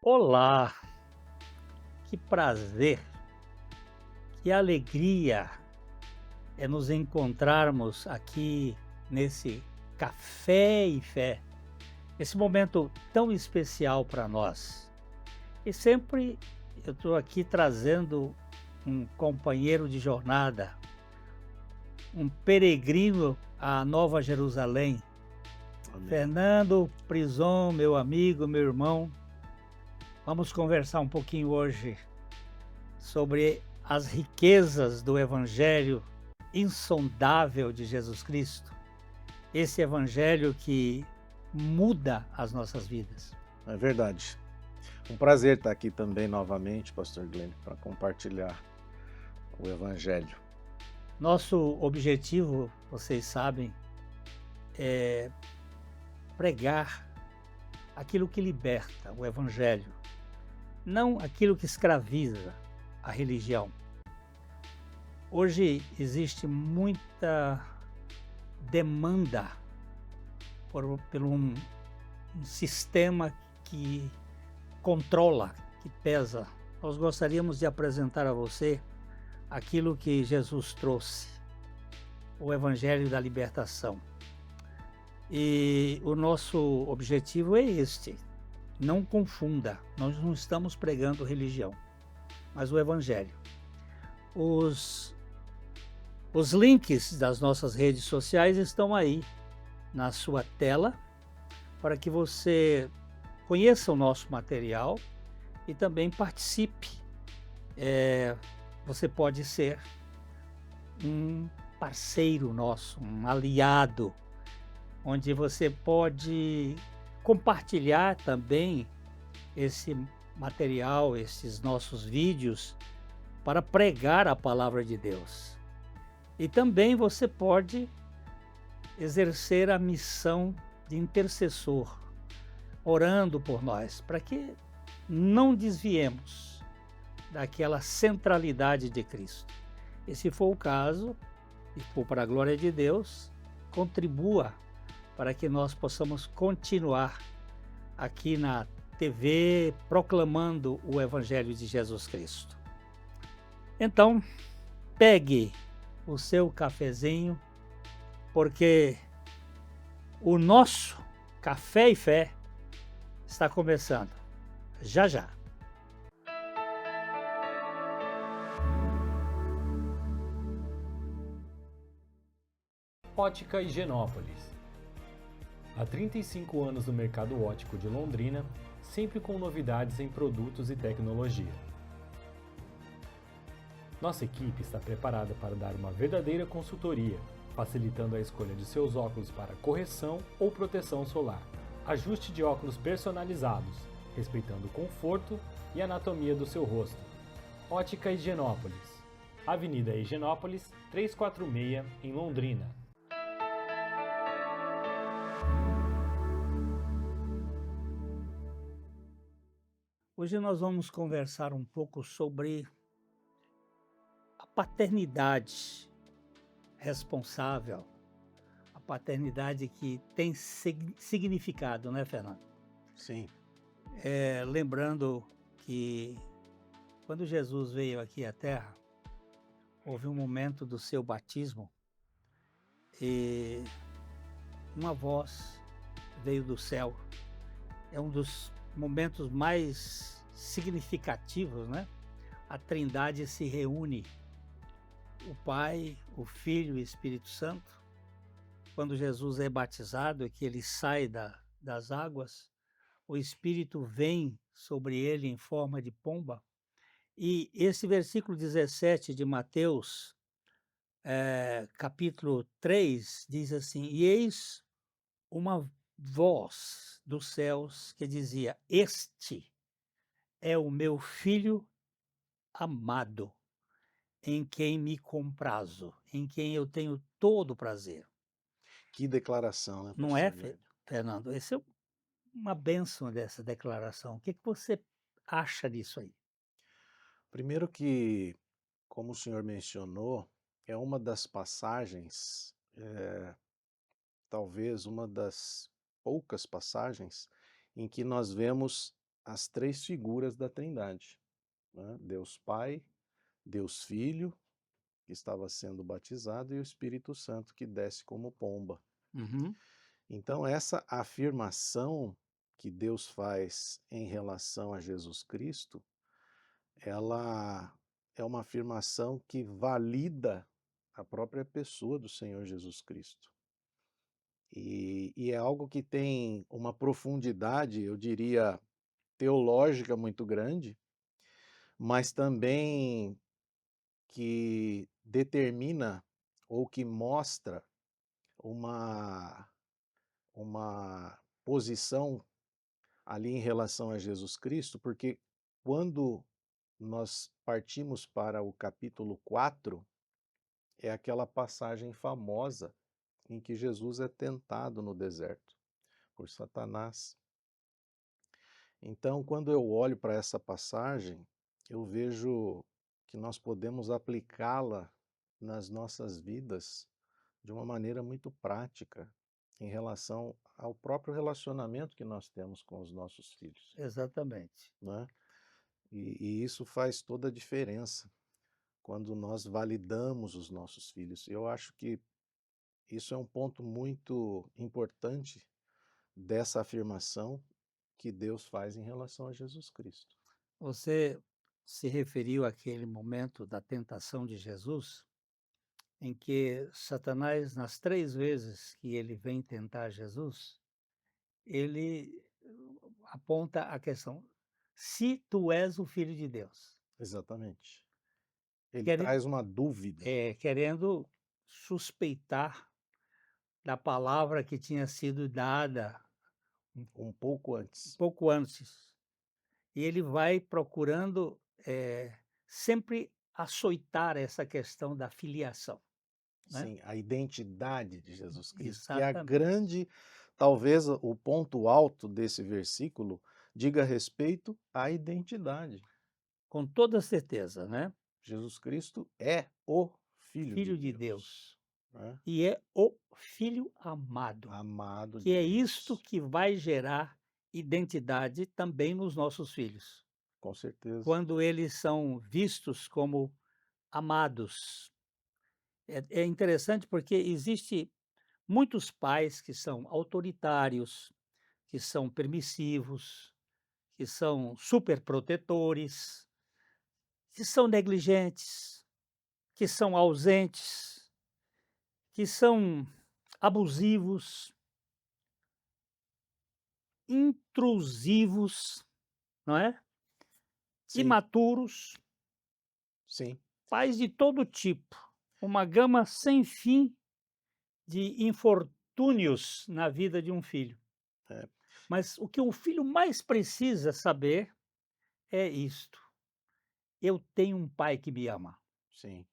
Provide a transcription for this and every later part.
Olá, que prazer, que alegria é nos encontrarmos aqui nesse Café e Fé, esse momento tão especial para nós. E sempre eu estou aqui trazendo um companheiro de jornada, um peregrino à Nova Jerusalém, Amém. Fernando Prison, meu amigo, meu irmão. Vamos conversar um pouquinho hoje sobre as riquezas do Evangelho insondável de Jesus Cristo, esse Evangelho que muda as nossas vidas. É verdade. Um prazer estar aqui também novamente, pastor Glenn, para compartilhar o evangelho. Nosso objetivo, vocês sabem, é pregar aquilo que liberta, o Evangelho, não aquilo que escraviza a religião. Hoje existe muita demanda por um sistema que controla, que pesa. Nós gostaríamos de apresentar a você aquilo que Jesus trouxe, o Evangelho da libertação. E o nosso objetivo é este: não confunda, nós não estamos pregando religião, mas o Evangelho. Os, os links das nossas redes sociais estão aí na sua tela para que você conheça o nosso material e também participe. Você pode ser um parceiro nosso, um aliado, onde você pode compartilhar também esse material, esses nossos vídeos, para pregar a palavra de Deus. E também você pode exercer a missão de intercessor, orando por nós, para que não desviemos daquela centralidade de Cristo. E se for o caso, e for para a glória de Deus, contribua para que nós possamos continuar aqui na TV proclamando o Evangelho de Jesus Cristo. Então, pegue o seu cafezinho, porque o nosso Café e Fé está começando já já. Ótica Higienópolis. Há 35 anos no mercado óptico de Londrina, sempre com novidades em produtos e tecnologia. Nossa equipe está preparada para dar uma verdadeira consultoria, facilitando a escolha de seus óculos para correção ou proteção solar. Ajuste de óculos personalizados, respeitando o conforto e anatomia do seu rosto. Ótica Higienópolis. Avenida Higienópolis, 346, em Londrina. Hoje nós vamos conversar um pouco sobre a paternidade responsável, a paternidade que tem significado, né, Fernando? Sim, Lembrando que quando Jesus veio aqui à Terra, houve um momento do seu batismo e uma voz veio do céu. É um dos momentos mais significativos, né? A Trindade se reúne, o Pai, o Filho e o Espírito Santo. Quando Jesus é batizado e que ele sai das águas, o Espírito vem sobre ele em forma de pomba. E esse versículo 17 de Mateus, capítulo 3, diz assim: E eis uma voz dos céus que dizia: Este é o meu filho amado, em quem me comprazo, em quem eu tenho todo prazer. que declaração, né, Não é, pastor Glenn? Fernando? Essa é uma bênção dessa declaração. O que que você acha disso aí? Primeiro que, como o senhor mencionou, é uma das passagens, talvez uma das poucas passagens, em que nós vemos as três figuras da Trindade, né? Deus Pai, Deus Filho, que estava sendo batizado, e o Espírito Santo, que desce como pomba. Uhum. Então, essa afirmação que Deus faz em relação a Jesus Cristo, ela é uma afirmação que valida a própria pessoa do Senhor Jesus Cristo. E é algo que tem uma profundidade, eu diria, teológica muito grande, mas também que determina ou que mostra uma, uma posição ali em relação a Jesus Cristo, porque quando nós partimos para o capítulo 4, é aquela passagem famosa em que Jesus é tentado no deserto por Satanás. Então, quando eu olho para essa passagem, eu vejo que nós podemos aplicá-la nas nossas vidas de uma maneira muito prática em relação ao próprio relacionamento que nós temos com os nossos filhos, Exatamente. né? E isso faz toda a diferença quando nós validamos os nossos filhos. Eu acho que isso é um ponto muito importante dessa afirmação que Deus faz em relação a Jesus Cristo. Você se referiu àquele momento da tentação de Jesus, em que Satanás, nas 3 vezes que ele vem tentar Jesus, ele aponta a questão: "Se tu és o filho de Deus", Exatamente. Ele quere traz uma dúvida querendo suspeitar da palavra que tinha sido dada um um pouco antes. pouco antes. E ele vai procurando, sempre açoitar essa questão da filiação, né. Sim, a identidade de Jesus Cristo, que é a Exatamente, grande, talvez o ponto alto desse versículo, diga respeito à identidade. com toda certeza, né. Jesus Cristo é o Filho de Filho de Deus, Deus, né? e é o filho amado, Amado que de é isto Deus, que vai gerar identidade também nos nossos filhos, com certeza. quando eles são vistos como amados. É interessante porque existe muitos pais que são autoritários, que são permissivos, que são superprotetores, que são negligentes, que são ausentes, que são abusivos, intrusivos, não é? Sim, Imaturos, sim. pais de todo tipo, uma gama sem fim de infortúnios na vida de um filho. É, Mas o que o filho mais precisa saber é isto: eu tenho um pai que me ama. sim.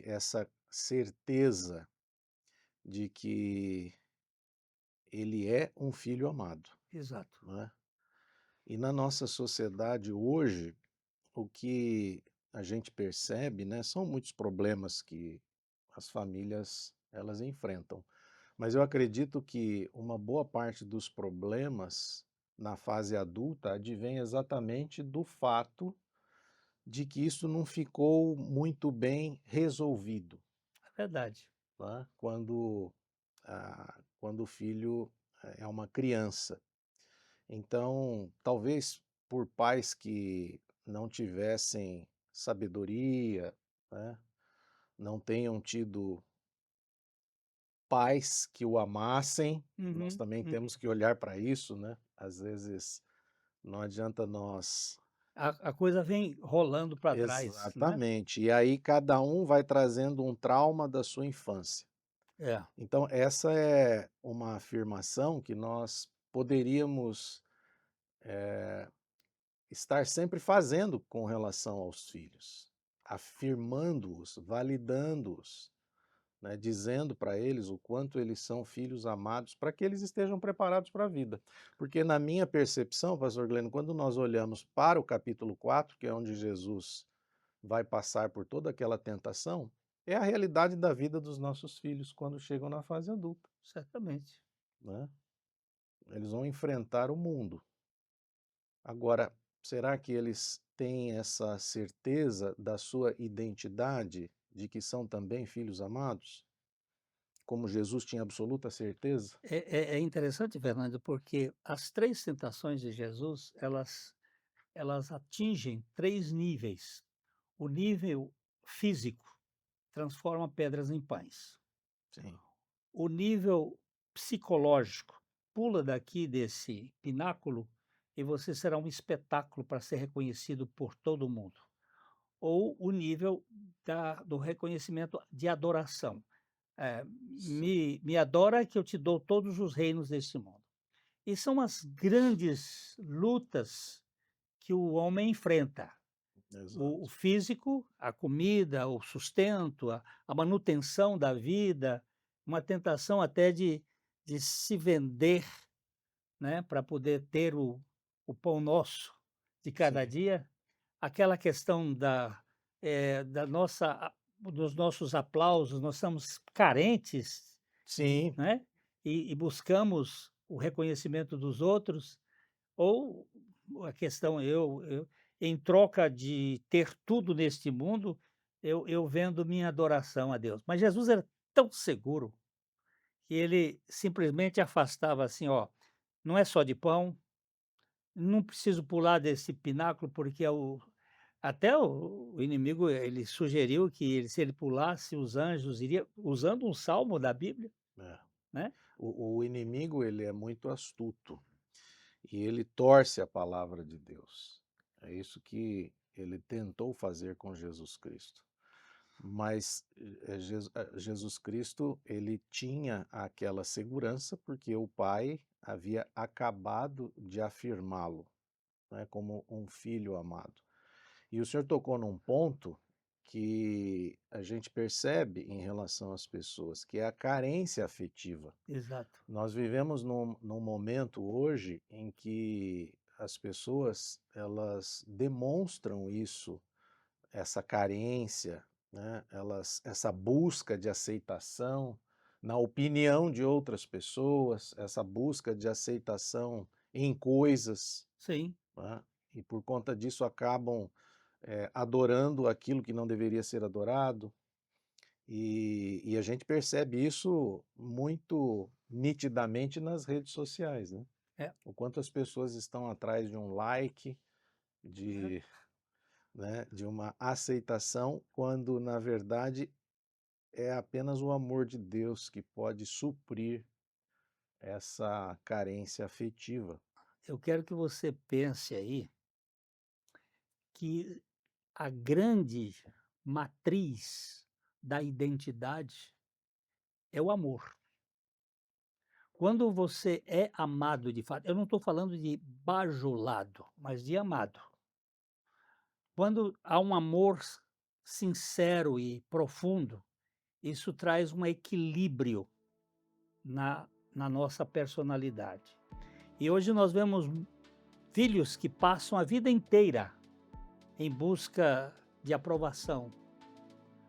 Essa certeza de que ele é um filho amado, Exato, né? E na nossa sociedade hoje, o que a gente percebe, né, são muitos problemas que as famílias elas enfrentam. Mas eu acredito que uma boa parte dos problemas na fase adulta advém exatamente do fato de que isso não ficou muito bem resolvido, é verdade. né? Quando o filho é uma criança. Então, talvez por pais que não tivessem sabedoria, né, não tenham tido pais que o amassem, nós Uhum, também uhum. temos que olhar para isso, né? Às vezes não adianta nós. A coisa vem rolando para trás, né. Exatamente. E aí cada um vai trazendo um trauma da sua infância. É, Então, essa é uma afirmação que nós poderíamos estar sempre fazendo com relação aos filhos, afirmando-os, validando-os, né, dizendo para eles o quanto eles são filhos amados, para que eles estejam preparados para a vida. Porque na minha percepção, pastor Gleno, quando nós olhamos para o capítulo 4, que é onde Jesus vai passar por toda aquela tentação, é a realidade da vida dos nossos filhos quando chegam na fase adulta, certamente. né? eles vão enfrentar o mundo. Agora, será que eles têm essa certeza da sua identidade, de que são também filhos amados? Como Jesus tinha absoluta certeza? É interessante, Fernando, porque as 3 tentações de Jesus, elas atingem 3 níveis. O nível físico transforma pedras em pães. Sim, O nível psicológico pula daqui desse pináculo e você será um espetáculo para ser reconhecido por todo mundo. Ou o nível do reconhecimento de adoração. Me adora que eu te dou todos os reinos deste mundo. E são as grandes lutas que o homem enfrenta. O exato. físico, a comida, o sustento, a manutenção da vida, uma tentação até de se vender, né, para poder ter o pão nosso de cada Sim, dia. Aquela questão da nossa dos nossos aplausos, nós somos carentes, sim, né, e buscamos o reconhecimento dos outros, ou a questão eu em troca de ter tudo neste mundo, eu vendo minha adoração a Deus. Mas Jesus era tão seguro que ele simplesmente afastava assim: "Ó, não é só de pão, não preciso pular desse pináculo, porque até o inimigo, ele sugeriu que se ele pulasse, os anjos iriam usando um salmo da Bíblia, é. né. O inimigo, ele é muito astuto e ele torce a palavra de Deus. É isso que ele tentou fazer com Jesus Cristo. Mas Jesus Cristo, ele tinha aquela segurança porque o Pai havia acabado de afirmá-lo, né, como um filho amado. E o senhor tocou num ponto que a gente percebe em relação às pessoas, que é a carência afetiva. Exato. Nós vivemos num momento hoje em que as pessoas, elas demonstram isso, essa carência, né? Essa busca de aceitação na opinião de outras pessoas, essa busca de aceitação em coisas, Sim, né? E por conta disso acabam adorando aquilo que não deveria ser adorado. E a gente percebe isso muito nitidamente nas redes sociais, né? é, O quanto as pessoas estão atrás de um like, é, de, né, de uma aceitação, quando na verdade é apenas o amor de Deus que pode suprir essa carência afetiva. eu quero que você pense aí que a grande matriz da identidade é o amor. Quando você é amado de fato, eu não estou falando de bajulado, mas de amado. Quando há um amor sincero e profundo, isso traz um equilíbrio na nossa personalidade. E hoje nós vemos filhos que passam a vida inteira em busca de aprovação,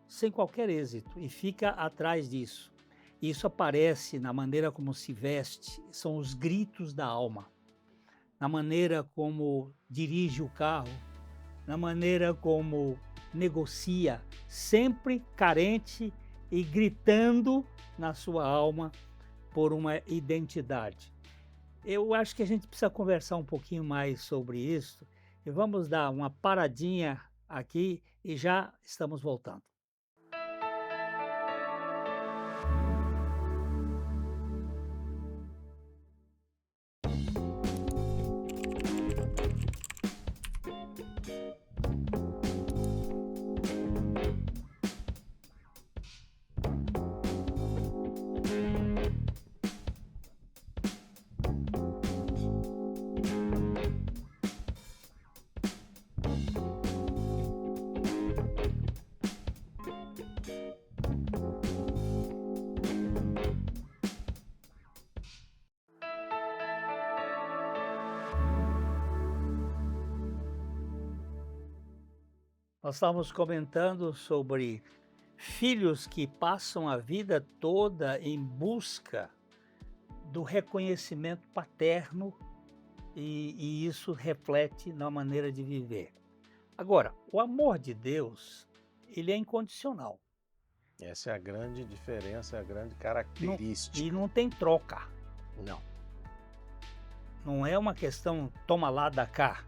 sem qualquer êxito, e fica atrás disso. Isso aparece na maneira como se veste, são os gritos da alma, na maneira como dirige o carro, na maneira como negocia, sempre carente e gritando na sua alma por uma identidade. Eu acho que a gente precisa conversar um pouquinho mais sobre isso e vamos dar uma paradinha aqui e já estamos voltando. Nós estávamos comentando sobre filhos que passam a vida toda em busca do reconhecimento paterno e isso reflete na maneira de viver. Agora, o amor de Deus, ele é incondicional. Essa é a grande diferença, é a grande Não, e característica. não tem troca. Não. Não é uma questão toma lá, dá cá.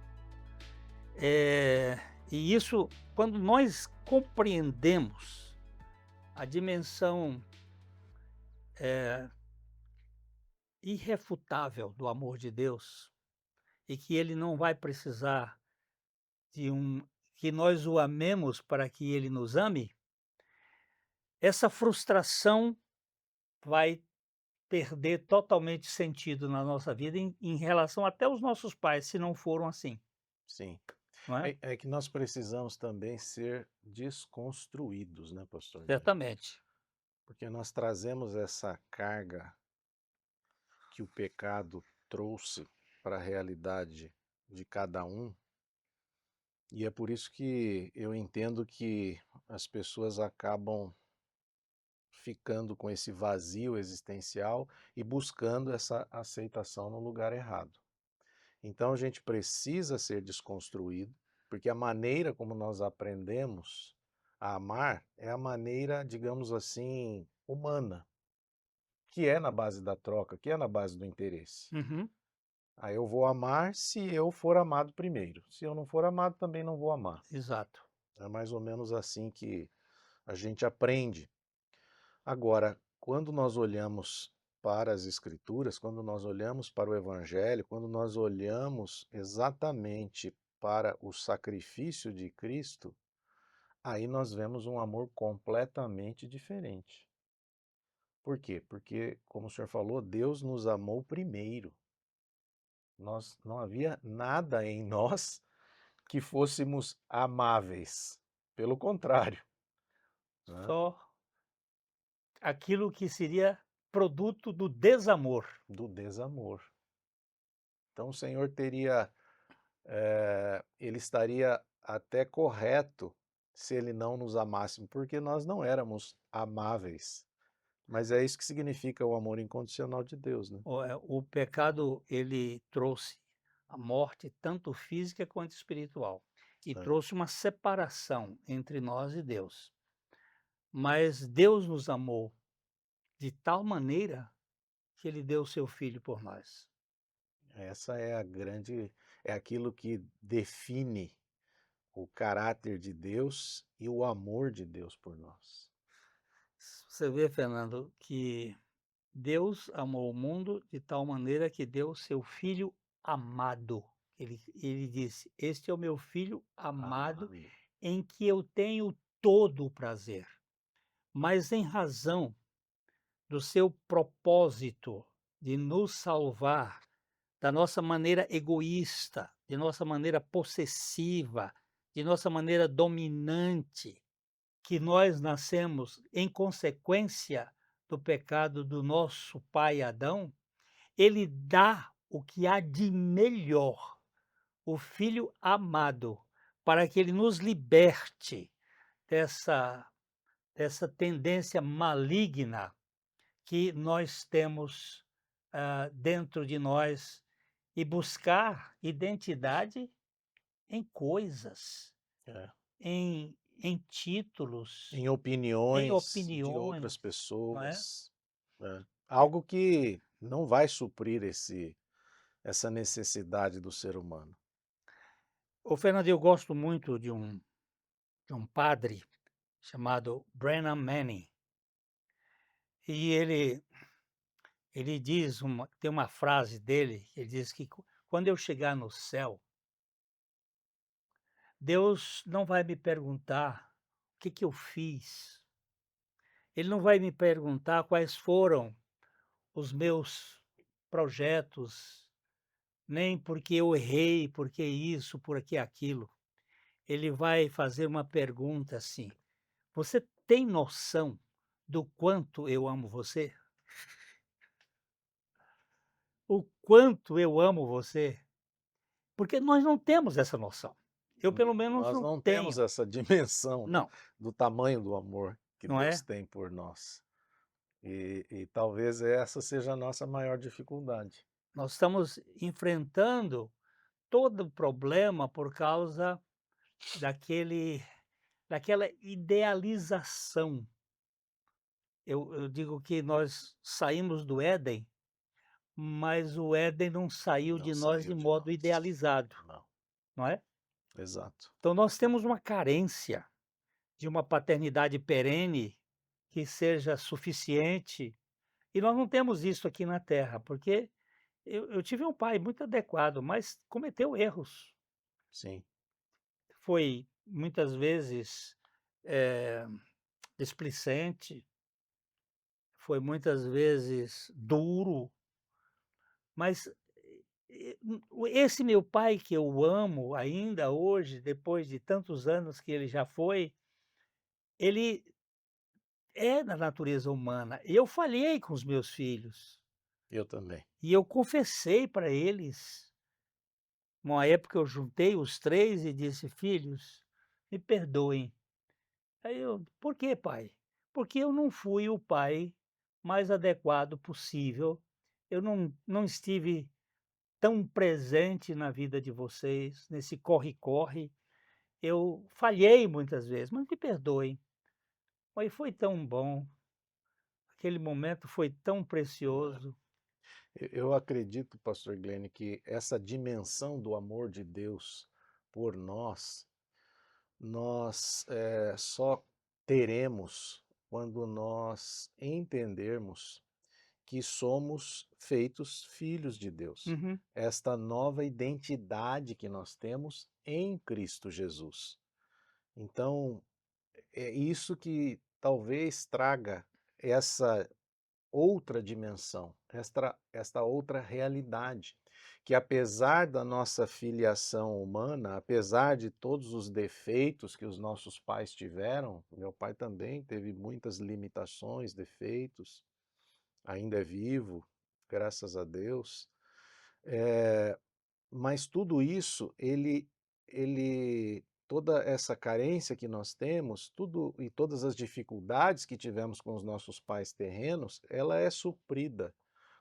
E isso, quando nós compreendemos a dimensão irrefutável do amor de Deus e que ele não vai precisar que nós o amemos para que ele nos ame, essa frustração vai perder totalmente sentido na nossa vida em relação até aos nossos pais, se não foram assim, Sim. não é? É que nós precisamos também ser desconstruídos, né, pastor Guilherme? Certamente. Porque nós trazemos essa carga que o pecado trouxe para a realidade de cada um, e é por isso que eu entendo que as pessoas acabam ficando com esse vazio existencial e buscando essa aceitação no lugar errado. Então a gente precisa ser desconstruído, porque a maneira como nós aprendemos a amar é a maneira, digamos assim, humana, que é na base da troca, que é na base do interesse. Uhum. Aí eu vou amar se eu for amado primeiro. Se eu não for amado, também não vou amar. Exato. É mais ou menos assim que a gente aprende. Agora, quando nós olhamos para as Escrituras, quando nós olhamos para o Evangelho, quando nós olhamos exatamente para o sacrifício de Cristo, aí nós vemos um amor completamente diferente. Por quê? Porque, como o senhor falou, Deus nos amou primeiro. Não havia nada em nós que fôssemos amáveis. Pelo contrário, né? Só aquilo que seria produto do desamor. Do desamor. Então o Senhor ele estaria até correto se ele não nos amasse, porque nós não éramos amáveis. Mas é isso que significa o amor incondicional de Deus, né? O pecado, ele trouxe a morte, tanto física quanto espiritual, e É, trouxe uma separação entre nós e Deus. Mas Deus nos amou de tal maneira que ele deu o seu filho por nós. essa é a grande, é aquilo que define o caráter de Deus e o amor de Deus por nós. Você vê, Fernando, que Deus amou o mundo de tal maneira que deu o seu filho amado. Ele disse: Este é o meu filho amado, Amado. em que eu tenho todo o prazer. Mas em razão do seu propósito de nos salvar da nossa maneira egoísta, de nossa maneira possessiva, de nossa maneira dominante, que nós nascemos em consequência do pecado do nosso pai Adão, ele dá o que há de melhor, o Filho amado, para que ele nos liberte dessa, dessa tendência maligna que nós temos dentro de nós e buscar identidade em coisas, É. em títulos, Em em opiniões de outras opiniões, não é? pessoas. É. Algo que não vai suprir essa necessidade do ser humano. Ô, Fernando, eu gosto muito de um padre chamado Brennan Manning. E ele diz tem uma frase dele, ele diz que quando eu chegar no céu, Deus não vai me perguntar o que eu fiz. Ele não vai me perguntar quais foram os meus projetos, nem porque eu errei, porque isso, porque aquilo. Ele vai fazer uma pergunta assim: você tem noção do quanto eu amo você? O quanto eu amo você? Porque nós não temos essa noção. Eu, pelo menos, Nós não não temos tenho. essa dimensão, né, Não, do tamanho do amor que não Deus é? tem por nós. E talvez essa seja a nossa maior dificuldade. Nós estamos enfrentando todo o problema por causa daquele daquela idealização. Eu digo que nós saímos do Éden, mas o Éden não saiu Não de nós saiu de de modo nós. idealizado, Não, não é? exato. Então nós temos uma carência de uma paternidade perene que seja suficiente, e nós não temos isso aqui na Terra, porque eu tive um pai muito adequado, mas cometeu erros. Sim, Foi muitas vezes, eh, displicente, foi muitas vezes duro, mas esse meu pai que eu amo ainda hoje, depois de tantos anos que ele já foi, ele é da natureza humana. Eu falhei com os meus filhos, eu também. e eu confessei para eles. Uma época eu juntei os 3 e disse: "Filhos, me perdoem". Aí eu: "Por quê, pai?". "Porque eu não fui o pai mais adequado possível, eu não estive tão presente na vida de vocês, nesse corre-corre, eu falhei muitas vezes, mas me perdoem". Mas foi tão bom, aquele momento foi tão precioso. Eu acredito, pastor Glenn, que essa dimensão do amor de Deus por nós, nós só teremos quando nós entendermos que somos feitos filhos de Deus. Uhum. Esta nova identidade que nós temos em Cristo Jesus. Então, é isso que talvez traga essa outra dimensão, esta outra realidade, que apesar da nossa filiação humana, apesar de todos os defeitos que os nossos pais tiveram, meu pai também teve muitas limitações, defeitos, ainda é vivo, graças a Deus, mas tudo isso, toda essa carência que nós temos, tudo e todas as dificuldades que tivemos com os nossos pais terrenos, ela é suprida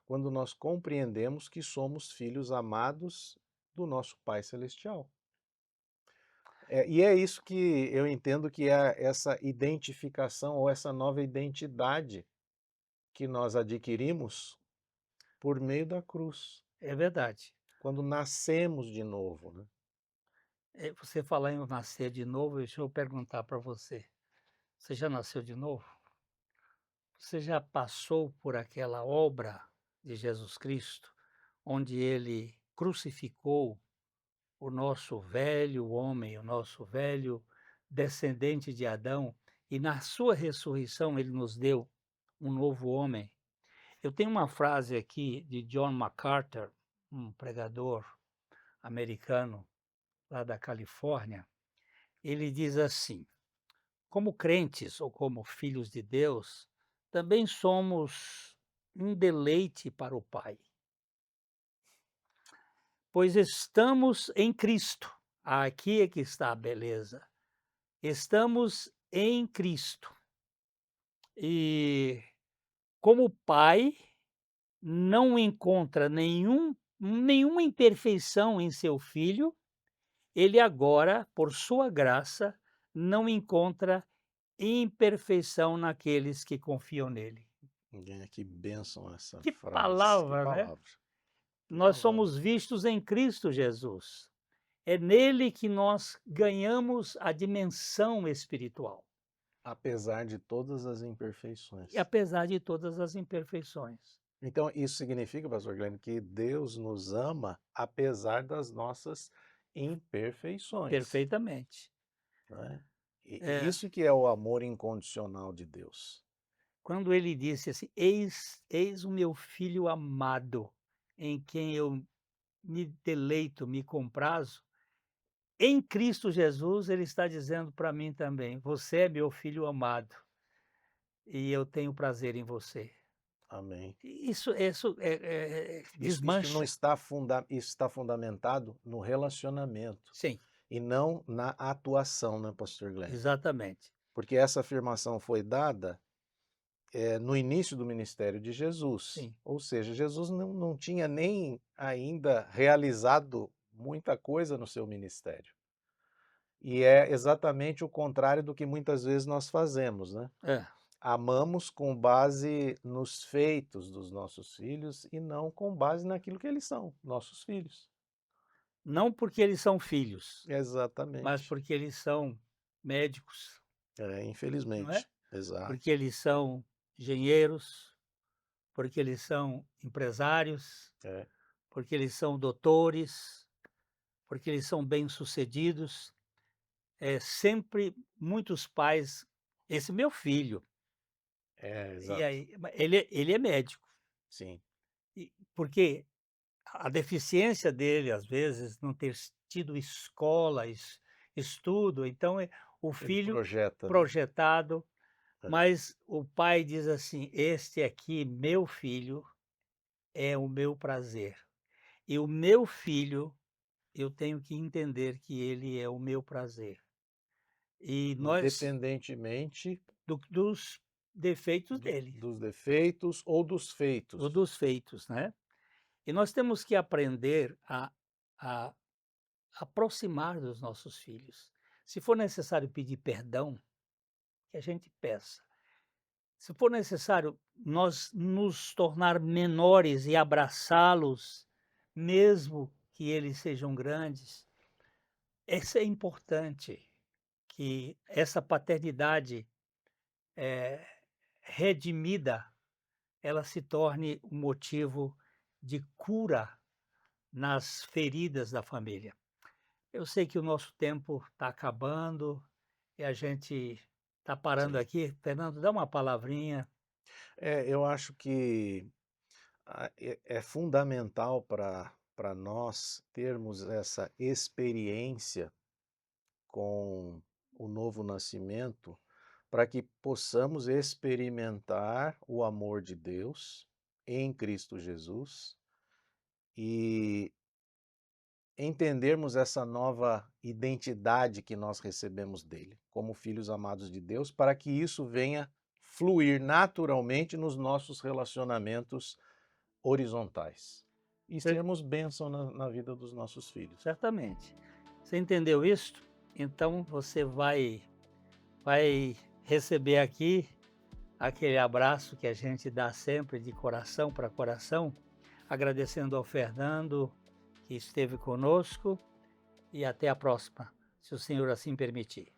quando nós compreendemos que somos filhos amados do nosso Pai Celestial. E é isso que eu entendo que é essa identificação ou essa nova identidade que nós adquirimos por meio da cruz, É verdade. quando nascemos de novo, né? Você falar em nascer de novo, deixa eu perguntar para você, você já nasceu de novo? Você já passou por aquela obra de Jesus Cristo, onde ele crucificou o nosso velho homem, o nosso velho descendente de Adão, e na sua ressurreição ele nos deu um novo homem? Eu tenho uma frase aqui de John MacArthur, um pregador americano lá da Califórnia. Ele diz assim: como crentes ou como filhos de Deus, também somos um deleite para o Pai, pois estamos em Cristo. Aqui é que está a beleza. Estamos em Cristo. E como o Pai não encontra nenhuma imperfeição em seu filho, ele agora, por sua graça, não encontra imperfeição naqueles que confiam nele. Que bênção essa Que frase, que palavra, né? palavra, que Nós palavra. somos vistos em Cristo Jesus. É nele que nós ganhamos a dimensão espiritual, Apesar de todas as e imperfeições. apesar de todas as imperfeições. Então, isso significa, pastor Glenn, que Deus nos ama apesar das nossas imperfeições, Perfeitamente. né? E É, isso que é o amor incondicional de Deus. quando ele disse assim: "Eis o meu filho amado, em quem eu me deleito, me comprazo", em Cristo Jesus, ele está dizendo para mim também: "Você é meu filho amado, e eu tenho prazer em você". Amém. Isso Isso não desmancha. está isso está fundamentado no relacionamento Sim, e não na atuação, né, pastor Glenn? exatamente. Porque essa afirmação foi dada no início do ministério de Jesus. Sim. Ou seja, Jesus não tinha nem ainda realizado muita coisa no seu ministério. E é exatamente o contrário do que muitas vezes nós fazemos, né? É. Amamos com base nos feitos dos nossos filhos e não com base naquilo que eles são, nossos filhos. Não porque eles são filhos, mas Exatamente. porque eles são médicos, não é? Infelizmente. Exato. Porque eles são engenheiros, porque eles são empresários, É. porque eles são doutores, porque eles são bem-sucedidos. Sempre muitos pais, esse meu filho, e Exato. aí ele é médico, Sim. porque a deficiência dele, às vezes, não ter tido escola, estudo, então o Ele filho projeta, né? projetado, É. mas o pai diz assim: "Este aqui, meu filho, é o meu prazer. E o meu filho, eu tenho que entender que ele é o meu prazer". E nós Independentemente dos defeitos dele, dos defeitos ou dos ou feitos. dos feitos, né. E nós temos que aprender a aproximar dos nossos filhos. Se for necessário pedir perdão, que a gente peça. Se for necessário nós nos tornar menores e abraçá-los, mesmo que eles sejam grandes, isso é importante, que essa paternidade, eh, redimida, ela se torne um motivo de cura nas feridas da família. Eu sei que o nosso tempo está acabando e a gente está parando Sim. aqui. Fernando, dá uma palavrinha. Eu acho que é fundamental para nós termos essa experiência com o novo nascimento, para que possamos experimentar o amor de Deus em Cristo Jesus e entendermos essa nova identidade que nós recebemos dele, como filhos amados de Deus, para que isso venha fluir naturalmente nos nossos relacionamentos horizontais e Cer sermos bênção na vida dos nossos filhos. Certamente. Você entendeu isto? Então você vai receber aqui aquele abraço que a gente dá sempre de coração para coração, agradecendo ao Fernando que esteve conosco e até a próxima, se o Senhor assim permitir.